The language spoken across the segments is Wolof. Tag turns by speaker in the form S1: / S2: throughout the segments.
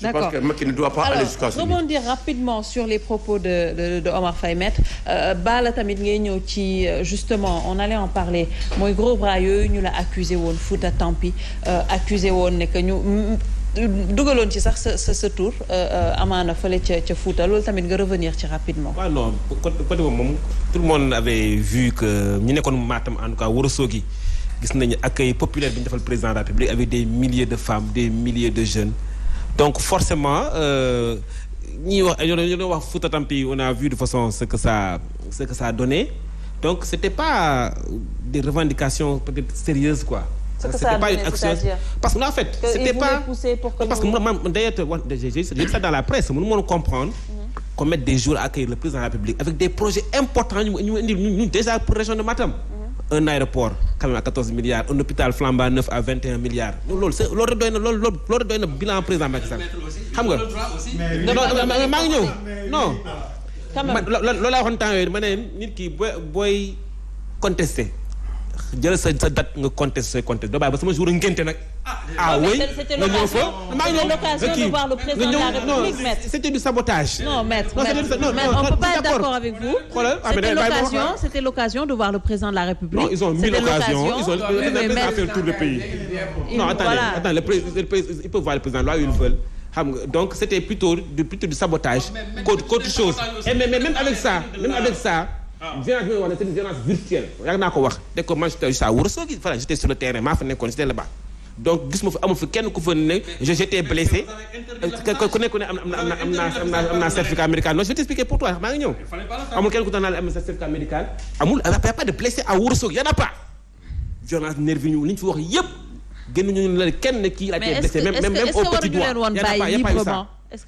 S1: Je pense que Macky ne doit pas aller jusqu'à ce niveau.
S2: Rebondir rapidement sur les propos de Omar Faye Maître Bala tamit ngay ñëw ci justement on allait en parler mooy gros bras yooyu ñu la accusé woon Fouta Tampi accusé woon ne que ñu dugaloon ci sax sa tour amaana fële ca Fouta loolu tamit nga revenir ci rapidement.
S3: waaw non côté boobu moom tout le monde avait vu que ñu nekkoon Matam en tout cas Ourossogui gis nañu accueil populaire bi ñu defal président de la République avec des milliers de femmes des milliers de jeunes donc forcément ñuy wax ñoo wax Fouta Tampi on a vu de façon ce que ça a donné donc c'était pas des revendications peut-être sérieuses quoi. C'était pas une action parce que en fait c'était pas parce que man d'ailleurs j'ai dit ça dans la presse mënu mën comprendre qu'on mette des jours à accueillir le président de la République avec des projets importants ñu indi ñu déjà pour région de Matam un aéroport quand même à 14 milliards un hôpital flambant neuf à 21 milliards loolu doy na bilan président Macky Sall xam nga non maa ngi ñëw non loolu laa waxoon temps yooyu ma ne nit ki booy contester jël sa date nga contesté doo bàyyi ba sama jour ngénte nag. oui
S2: c'était l'occasion de voir le président de la République, maître.
S3: C'était du sabotage.
S2: Non, maître, on peut pas être d'accord avec vous. C'était l'occasion de voir le président de la République.
S3: Non, ils ont mis l'occasion. Ils ont fait le tour du pays. Non, attendez, ils peuvent voir le président là où ils veulent. Donc c'était plutôt du sabotage qu'autre chose. Et même avec ça. Violence bi wax ne c'est une violence virtuelle yàgg naa ko wax dès que man j'étais juste à Ourossogui voilà j'étais sur le terrain maa fa nekkoon j'étais là-bas donc gis ma fi amul fi kenn ku fa ne j'étais blessé ku nekk ne am naa certificat médical non je vais t'expliquer pour toi maa ngi ñëw amul kenn ku tax naa am na certificat médical amul y a pas de blessé à Ourossogui y en a pas violence nervi ñu li ñu fi wax yëpp gën ñu la kenn kii a été blessé même au petit doigt y a pas eu ça.
S2: Est-ce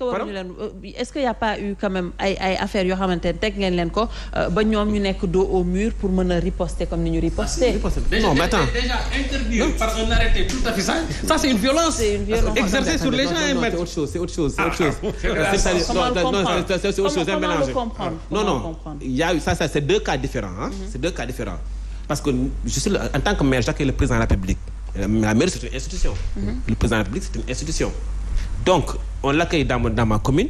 S2: qu'il y a pas eu quand même ay affaires yoo xamante ne teg ngeen leen ko ba ñoom ñu nekk dos au mur pour mën a riposter comme ni ñu riposter.
S3: Non, mais attends.
S4: Déjà interdit par un arrêté tout à fait ça c'est une violence. Exercée sur les gens et mettre.
S3: C'est autre chose. C'est autre chose. Non. Il y a eu ça c'est deux cas différents hein. C'est deux cas différents. Parce que je suis en tant que maire j'accueille le président de la République. La mairie c'est une institution. Le président de la République c'est une institution. Donc, on l'accueille dans ma commune,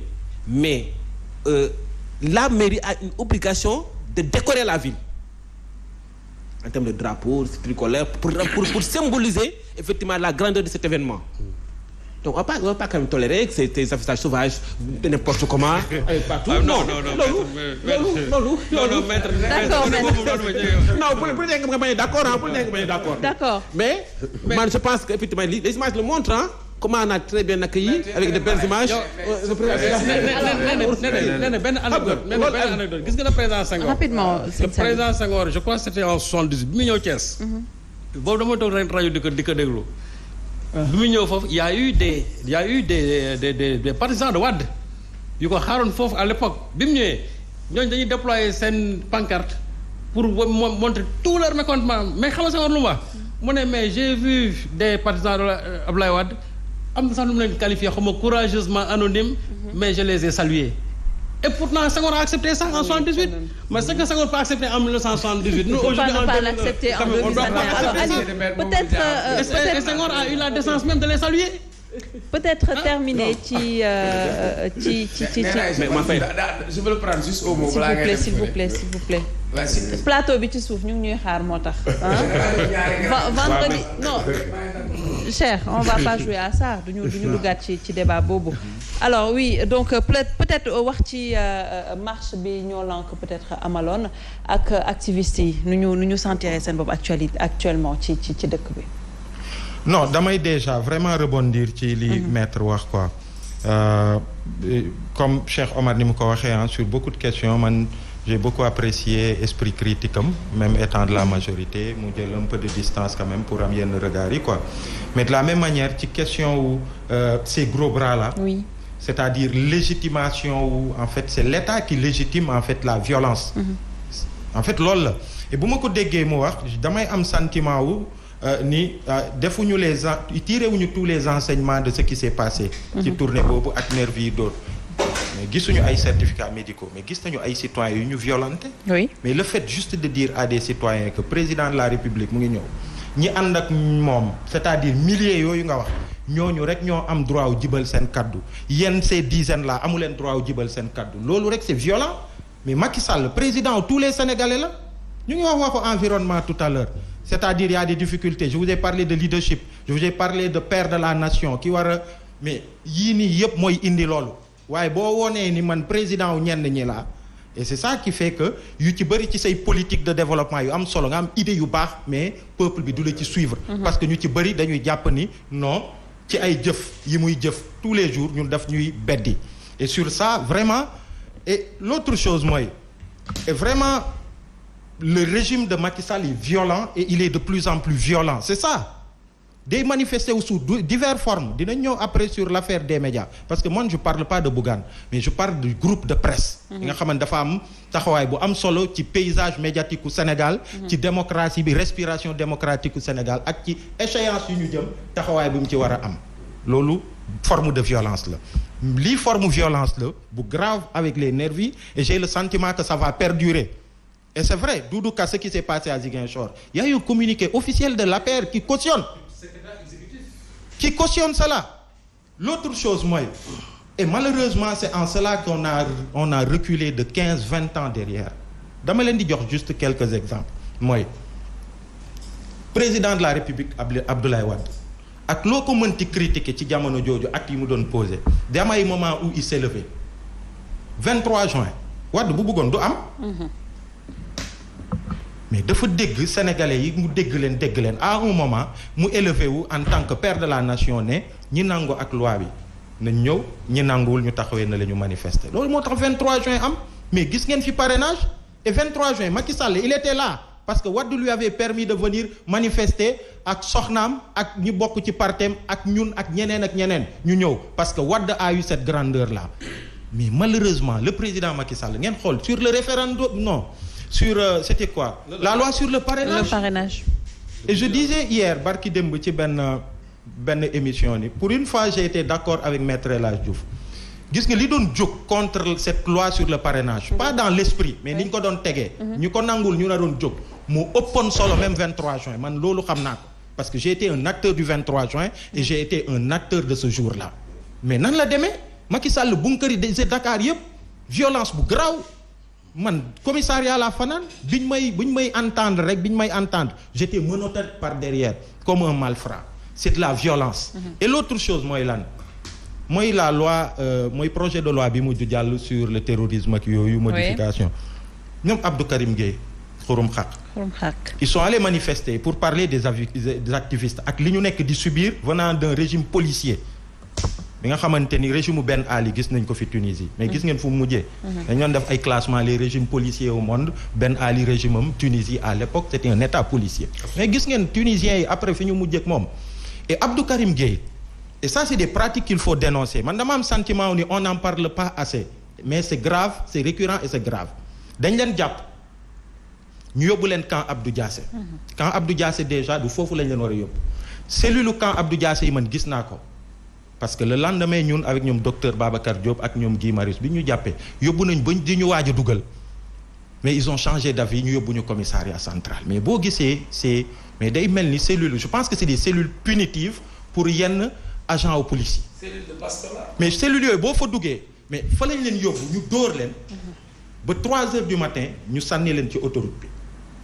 S3: mais la mairie a une obligation de décorer la ville. En termes de drapeaux, tricolores, pour symboliser effectivement la grandeur de cet événement. Donc, on ne va pas quand même tolérer que ces affichages sauvages de n'importe comment, partout.
S4: Non, maître.
S2: D'accord, maître.
S3: Non, pour dire d'accord.
S2: D'accord.
S3: Mais moi, je pense qu'effectivement, les images le montrent, hein. Comment on a très bien accueilli avec de belles images.
S4: benn anecdote gis nga le président Senghor.
S2: Rapidement.
S4: Le président Senghor je crois que c'était en 78 bi mu ñëw Thiès. boobu dama toog rek rajo di ko déglu. bi mu ñëw foofu y a eu des partisans de Wade yu ko xaaroon foofu à l'époque bi mu ñëwee ñooñu dañuy déployer seen pancarte pour montrer tout leur mécontentement mais xam nga Senghor lu mu wax mu ne mais j'ai vu des partisans de Abdoulaye Wade. am na sax nu mu leen qualifié xam nga courageusement anonyme mais je les ai salués et pourtant Senghor a accepté ça en 78 mais ce que Senghor peut accepter en 1978 nous aujourd'hui
S2: on ne peut pas l'accepter en 2021 alors Ali peut-être
S4: et Senghor a eu la décence même de les saluer
S2: peut-être terminer ci
S1: mais je veux le prendre juste au mot.
S2: s'il vous plaît. plateau bi ci suuf ñu ngi ñuy xaar moo tax. vendredi non. cher on va pas jouer à ça duñu duggaat ci débat boobu. alors oui donc peut-être wax ci marche bi ñoo lank peut-être amaloon ak activistes yi nu ñu sentir seen bopp actuellement ci dëkk bi.
S5: non damay déjà vraiment rebondir ci li maître wax quoi comme Cheikh Omar ni mu ko waxee sur beaucoup de questions man j'ai beaucoup apprécié esprit critique am même étant de la majorité mu jël un peu de distance quand même pour am yenn regard yi quoi mais de la même manière ci question wu ces gros bras là
S2: oui.
S5: C'est-à-dire légitimation wu en fait c'est l'État qui légitime en fait la violence en fait loolu la et bu ma ko déggee mu wax damay am sentiment wu ni defuñu tiré wuñu tous les enseignements de ce qui s'est passé ci tournée boobu ak nervi yi d'autres mais gisuñu ay certificats médicaux mais gis nañu ay citoyens yu ñu violenté
S2: oui.
S5: mais le fait juste de dire à des citoyens que président de la République mu ngi ñëw ñi ànd ak moom c'est-à-dire milliers yooyu nga wax ñooñu rek ñoo am droit wu jibal seen kaddu yéen ces dizaines là amu leen droit wu jibal seen kaddu loolu rek c'est violent mais Macky Sall président tous les Sénégalais la ñu ngi waxu environnement tout à l'heure c'est-à-dire il y a des difficultés je vous ai parlé de leadership je vous ai parlé de père de la nation ki war a mais yii nii yëpp mooy indi loolu waaye boo wonee ni man président wu ñenn ñi laa et c'est ça qui fait que yu ci bëri ci say politique de développement yu am solo nga am idée yu baax mais peuple bi du la ci suivre parce que ñu ci bëri dañuy jàpp ni non ci ay jëf yi muy jëf tous les jours ñun daf ñuy beddi et sur ça vraiment et l'autre chose mooy et vraiment le régime de Macky Sall est violent et il est de plus en plus violent c'est ça day manifester sous diverses formes dinañ ñëw après sur l'affaire des médias parce que moi je parle pas de Bougane mais je parle du groupe de presse yi nga xamante dafa am taxawaay bu am solo ci paysage médiatique u Sénégal ci démocratie bi respiration démocratique u Sénégal ak ci échéance yu ñu jëm taxawaay bi mu ci war a am loolu forme de violence la lii forme violence la bu grave avec les nervis et j'ai le sentiment que ça va perdurer et c'est vrai Doudou Ka ce qui s'est passé à Ziguinchor il y a eu un communiqué officiel de l'APR qui cautionne cela l'autre chose mooy et malheureusement c'est en cela qu'on a reculé de 15-20 ans derrière dama leen di jox juste quelques exemples mooy président de la République Abdoulaye Wade ak loo ko mënti critiquer ci jamono jooju ak yi mu doon posé dem ay moment où il s'est levé 23 juin Wade bu bëggoon du am mais dafa dégg sénégalais yi mu dégg leen à un moment mu élevé wu en tant que père de la nation ne ñi nangu ak loi bi nañ ñëw ñi nanguwul ñu taxawee na la ñu manifester loolu moo tax 23 juin am mais gis ngeen fi parrainage et 23 juin Macky Sall il était là parce que Wade lui avait permis de venir manifester ak soxnaam ak ñi bokk ci partem ak ñun ak ñeneen ñu ñëw parce que Wade a eu cette grandeur là mais malheureusement le président Macky Sall ngeen xool sur le référendum non sur c'était quoi la loi sur le parrainage et je disais hier barki démb ci benn émission ni pour une fois j'ai été d'accord avec Maître El Hadji Diouf gis nga li doon jóg contre cette loi sur le parrainage pas dans l'esprit mais ni ñu ko doon tegee ñu ko nangul ñu na doon jóg moo ëppoon solo même 23 juin man loolu xam naa ko parce que j'ai été un acteur du 23 juin et j'ai été un acteur de ce jour-là mais nan la demee Macky Sall bunkari de Dakar yëpp violence bu garaaw man commissariat la fanaan biñ may entendre j'étais menotté par derrière comme un malfrat c'est de la violence et l'autre chose mooy lan mooy la loi mooy projet de loi bi mujj jàll sur le terrorisme ak yooyu modification ñoom Abdou Karim Gueye xurum xaq ils sont allés manifester pour parler des activistes ak li ñu nekk di subir venant d'un régime policier bi nga xamante ni régime Ben Ali gis nañ ko fi Tunisie mais gis ngeen fu mu mujjee dañ doon def ay classement les régimes policiers au monde Ben Ali régime am Tunisie à l'époque c'était un état policier mais gis ngeen tunisiens yi après fi ñu mujjee ak moom et Abdou Karim Gueye et ça c'est des pratiques qu'il faut dénoncer man dama am sentiment ni on n'en parle pas assez mais c'est grave c'est récurrent et c'est grave dañ leen jàpp ñu yóbbu leen camp Abdou Diassé camp Abdou Diassé déjà du foofu lañ leen war a yóbbu cellule camp Abdou Diassé yi man gis naa ko parce que le lendemain ñun avec ñoom docteur Babacar Diop ak ñoom Guy Marius bi ñu jàppee yóbbu nañ bañ di ñu waaj a dugal mais ils ont changé d'avis ñu yóbbu ñu commissariat central mais boo gisee c'est mais day mel ni cellule je pense que c'est des cellules punitives pour yenn agent au police yi mais cellules yooyu boo fa duggee mais fa lañ leen yóbbu ñu dóor leen ba 3 heures du matin ñu sànni leen ci autoroute bi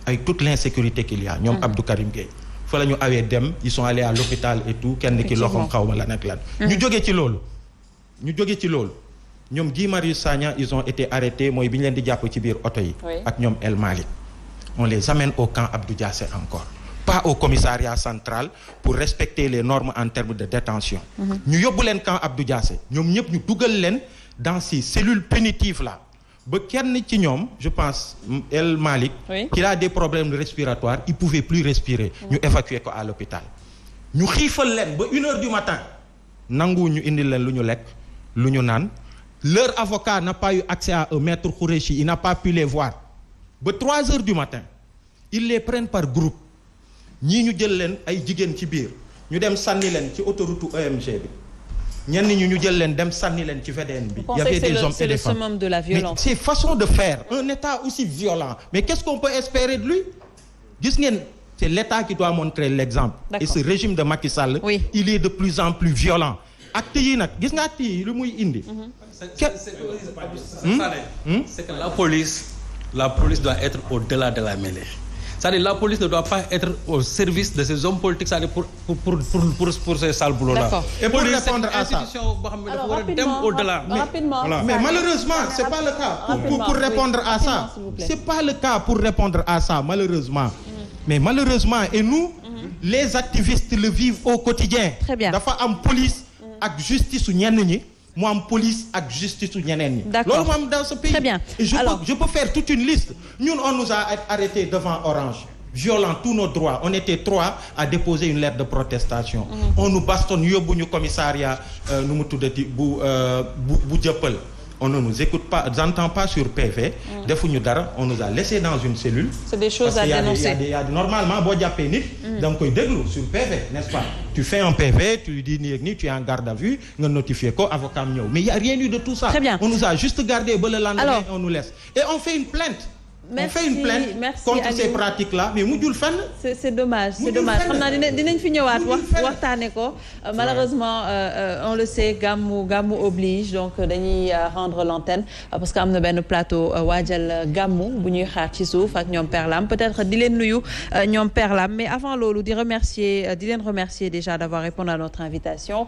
S5: avec toute l'insécurité qu'il y a ñoom Abdou Karim Gueye fa la ñu awee dem ils sont allés à l'hôpital et tout kenn ki loxoom xaw ma lan ak lan ñu jógee ci loolu ñoom Guy Marius Sagna ils ont été arrêtés mooy bi ñu leen di jàpp ci biir oto yi ak ñoom El Malick on les amène au camp Abdou Diassé encore pas au commissariat central pour respecter les normes en termes de détention ñu yóbbu leen camp Abdou Diassé ñoom ñëpp ñu dugal leen dans ces cellules punitives là ba kenn ci ñoom je pense El Malick qui a des problèmes respiratoires il pouvait plus respirer ñu évacuer ko à l'hôpital ñu xiifal leen ba 1 heure du matin nangu ñu indil leen lu ñu lekk lu ñu naan leur avocat n'a pas eu accès à eux maître Khourechi il n'a pas pu les voir ba 3 heures du matin ils les prennent par groupe ñii ñu jël leen ay jigéen ci biir ñu dem sànni leen ci autoroute EMG bi ñenn ñu jël leen dem sànni leen ci VDN bi.
S2: il y avait des hommes et des femmes. C'est le summum de la violence.
S5: Mais c'est façon de faire un état aussi violent mais qu'est-ce qu'on peut espérer de lui gis ngeen c'est l'État qui doit montrer l'exemple. Et ce régime de Macky Sall, il est de plus en plus violent. acte yi nag gis nga acte yi lu muy indi.
S4: c'est que la police doit être au-delà de la mêlée. C'est-à-dire la police ne doit pas être au service de ces hommes politiques, c'est-à-dire pour ces sales boulots-là.
S5: Et pour répondre à ça.
S2: Alors, rapidement.
S5: Mais malheureusement, c'est pas le cas. Pour répondre à ça, c'est pas le cas pour répondre à ça, malheureusement. Mais malheureusement, et nous, les activistes le vivent au quotidien.
S2: Très bien.
S5: Dafa am police ak justice su ñenn ñi. Moi, am police ak justice su ñeneen ñi.
S2: D'accord.
S5: Loolu moom dans ce pays.
S2: Très bien.
S5: Et je peux faire toute une liste. Ñun, on nous a arrêtés devant Orange, violant tous nos droits. On était 3 à déposer une lettre de protestation. On nous bastonne yóbbu ñu commissariat nu mu tuddati bu Dieuppeul. On ne nous écoute pas, n'entend pas sur PV. Defuñu dara, on nous a laissé dans une cellule.
S2: C'est des choses à dénoncer.
S5: Normalement, boo jàppee nit, da nga koy déglu sur PV, n'est-ce pas? Tu fais un PV, tu lui dis ni tu es en garde à vue, nga notifié ko, avocat am ñëw. Mais il y a rien eu de tout ça.
S2: Très bien.
S5: On nous a juste gardé ba le lendemain, on nous laisse. Et on fait une plainte.
S2: Merci,
S5: on fait une plainte contre ces pratiques-là, mais mujjul fenn.
S2: C'est dommage, c'est dommage. Xam naa dinañ fi ñëwaat waxtaane ko. Malheureusement, on le sait, Gamou oblige, donc dañuy rendre l'antenne parce que am na benn plateau waajal Gamou bu ñuy xaar ci suuf ak ñoom Perlam. Peut-être di leen nuyu ñoom Perlam, mais avant loolu di leen remercier déjà d'avoir répondu à notre invitation.